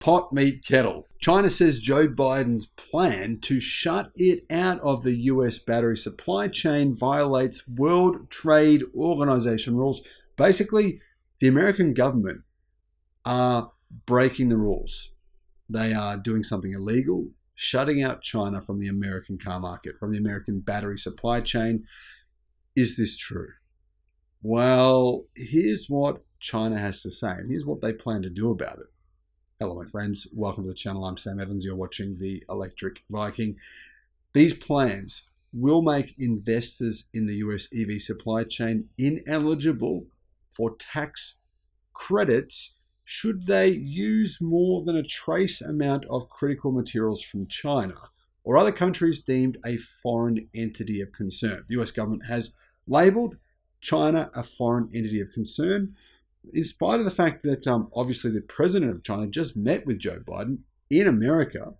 Pot, meet, kettle. China says Joe Biden's plan to shut it out of the US battery supply chain violates World Trade Organization rules. Basically, the American government are breaking the rules. They are doing something illegal, shutting out China from the American car market, from the American battery supply chain. Is this true? Well, here's what China has to say, and here's what they plan to do about it. Hello, my friends. Welcome to the channel. I'm Sam Evans. You're watching The Electric Viking. These plans will make investors in the US EV supply chain ineligible for tax credits should they use more than a trace amount of critical materials from China or other countries deemed a foreign entity of concern. The US government has labeled China a foreign entity of concern, in spite of the fact that obviously the president of China just met with Joe Biden in America.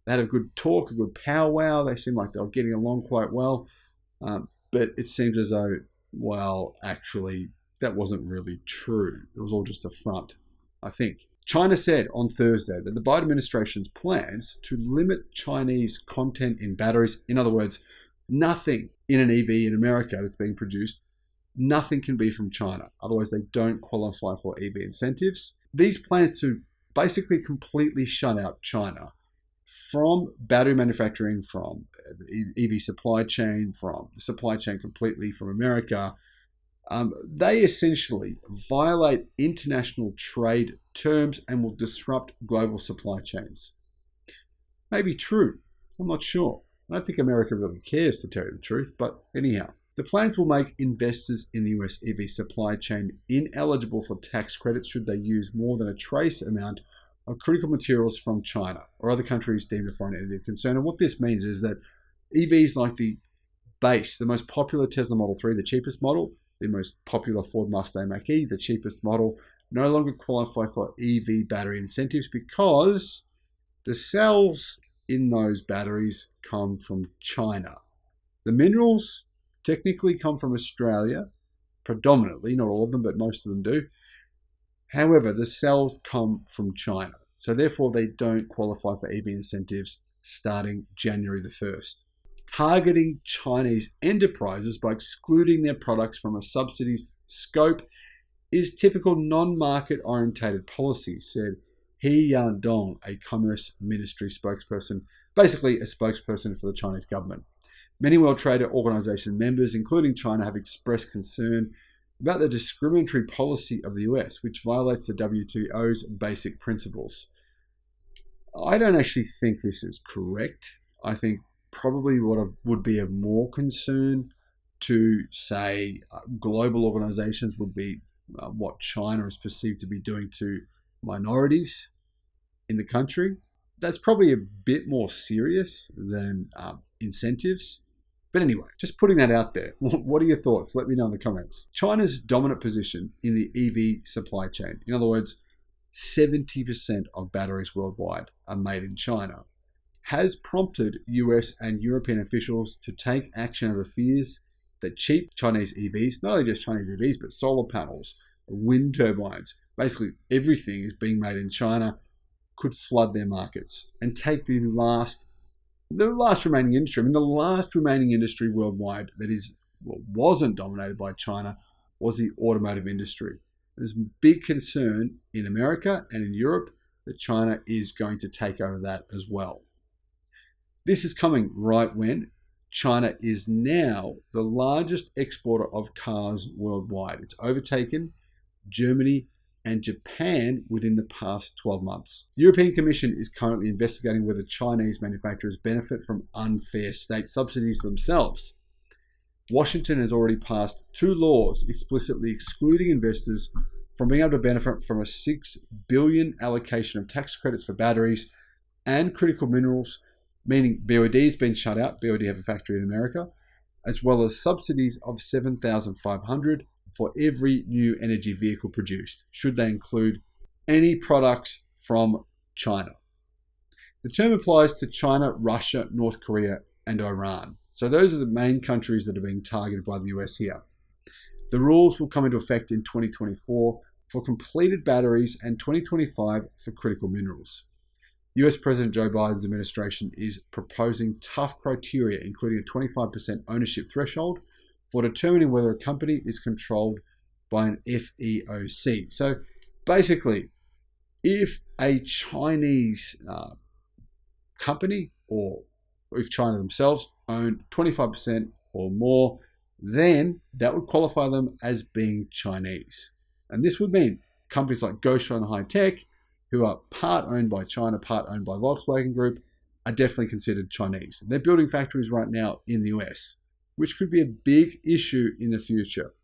They had a good talk, a good powwow. They seemed like they were getting along quite well. But it seems as though, well, actually, that wasn't really true. It was all just a front, I think. China said on Thursday that the Biden administration's plans to limit Chinese content in batteries, in other words, nothing in an EV in America that's being produced, nothing can be from China. Otherwise, they don't qualify for EV incentives. These plans to basically completely shut out China from battery manufacturing, from the EV supply chain, from the supply chain completely from America, they essentially violate international trade terms and will disrupt global supply chains. Maybe true. I'm not sure. I don't think America really cares, to tell you the truth, but anyhow. The plans will make investors in the US EV supply chain ineligible for tax credits should they use more than a trace amount of critical materials from China or other countries deemed a foreign entity of concern. And what this means is that EVs like the base, the most popular Tesla Model 3, the cheapest model, the most popular Ford Mustang Mach-E, the cheapest model, no longer qualify for EV battery incentives because the cells in those batteries come from China. The minerals technically come from Australia, predominantly, not all of them, but most of them do. However, the cells come from China. So therefore, they don't qualify for EV incentives starting January the 1st. Targeting Chinese enterprises by excluding their products from a subsidies scope is typical non-market orientated policy, said He Yandong, a Commerce Ministry spokesperson, basically a spokesperson for the Chinese government. Many World Trade Organization members, including China, have expressed concern about the discriminatory policy of the US, which violates the WTO's basic principles. I don't actually think this is correct. I think probably what would be of more concern to, say, global organizations would be what China is perceived to be doing to minorities in the country. That's probably a bit more serious than incentives. But anyway, just putting that out there. What are your thoughts? Let me know in the comments. China's dominant position in the EV supply chain, in other words, 70% of batteries worldwide are made in China, has prompted US and European officials to take action over fears that cheap Chinese EVs, not only just Chinese EVs, but solar panels, wind turbines, basically everything is being made in China, could flood their markets and take the last remaining industry. I mean, the last remaining industry worldwide that wasn't dominated by China was the automotive industry. There's big concern in America and in Europe that China is going to take over that as well. This is coming right when China is now the largest exporter of cars worldwide. It's overtaken Germany and Japan within the past 12 months. The European Commission is currently investigating whether Chinese manufacturers benefit from unfair state subsidies themselves. Washington has already passed 2 laws explicitly excluding investors from being able to benefit from a $6 billion allocation of tax credits for batteries and critical minerals, meaning BYD has been shut out. BYD have a factory in America, as well as subsidies of $7,500 for every new energy vehicle produced, should they include any products from China. The term applies to China, Russia, North Korea, and Iran. So those are the main countries that are being targeted by the US here. The rules will come into effect in 2024, for completed batteries and 2025 for critical minerals. US President Joe Biden's administration is proposing tough criteria, including a 25% ownership threshold for determining whether a company is controlled by an FEOC. So basically, if a Chinese company, or if China themselves own 25% or more, then that would qualify them as being Chinese. And this would mean companies like Goshun High-Tech, who are part owned by China, part owned by Volkswagen Group, are definitely considered Chinese. They're building factories right now in the US, which could be a big issue in the future.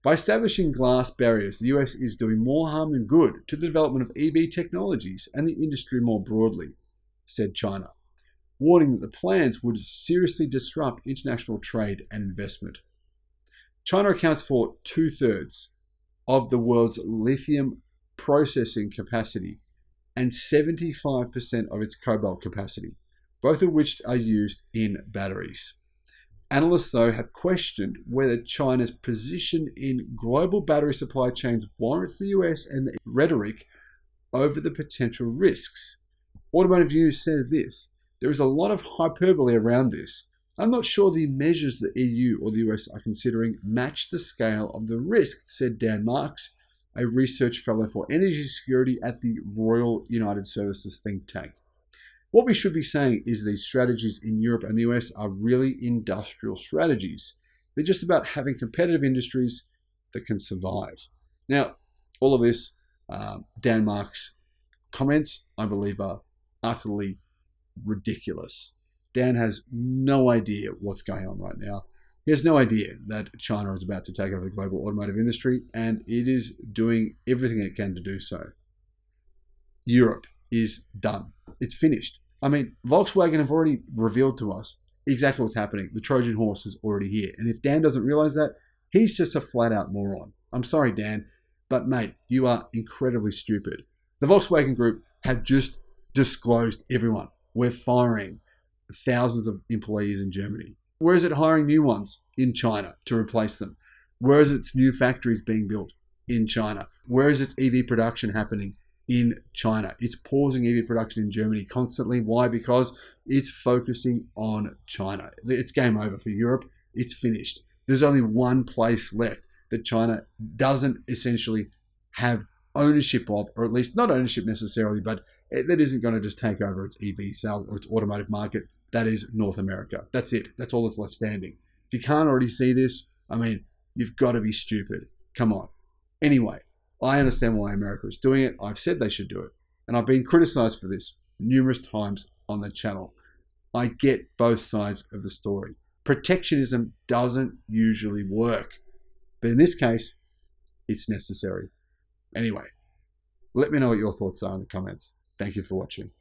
By establishing glass barriers, the US is doing more harm than good to the development of EV technologies and the industry more broadly, said China, warning that the plans would seriously disrupt international trade and investment. China accounts for 2/3 of the world's lithium processing capacity and 75% of its cobalt capacity, both of which are used in batteries. Analysts, though, have questioned whether China's position in global battery supply chains warrants the US and the rhetoric over the potential risks. Automotive News says this: there is a lot of hyperbole around this. I'm not sure the measures the EU or the US are considering match the scale of the risk, said Dan Marks, a research fellow for energy security at the Royal United Services think tank. What we should be saying is these strategies in Europe and the US are really industrial strategies. They're just about having competitive industries that can survive. Now, all of this, Dan Marks' comments, I believe, are utterly ridiculous. Dan has no idea what's going on right now. He has no idea that China is about to take over the global automotive industry, and it is doing everything it can to do so. Europe is done. It's finished. I mean, Volkswagen have already revealed to us exactly what's happening. The Trojan horse is already here. And if Dan doesn't realize that, he's just a flat-out moron. I'm sorry, Dan, but mate, you are incredibly stupid. The Volkswagen Group have just disclosed everyone. We're firing thousands of employees in Germany. Where is it hiring new ones? In China to replace them. Where is its new factories being built? In China. Where is its EV production happening? In China. It's pausing EV production in Germany constantly. Why? Because it's focusing on China. It's game over for Europe. It's finished. There's only one place left that China doesn't essentially have ownership of, or at least not ownership necessarily, but that isn't going to just take over its EV sales or its automotive market. That is North America. That's it. That's all that's left standing. If you can't already see this, I mean, you've got to be stupid. Come on. Anyway, I understand why America is doing it. I've said they should do it. And I've been criticized for this numerous times on the channel. I get both sides of the story. Protectionism doesn't usually work. But in this case, it's necessary. Anyway, let me know what your thoughts are in the comments. Thank you for watching.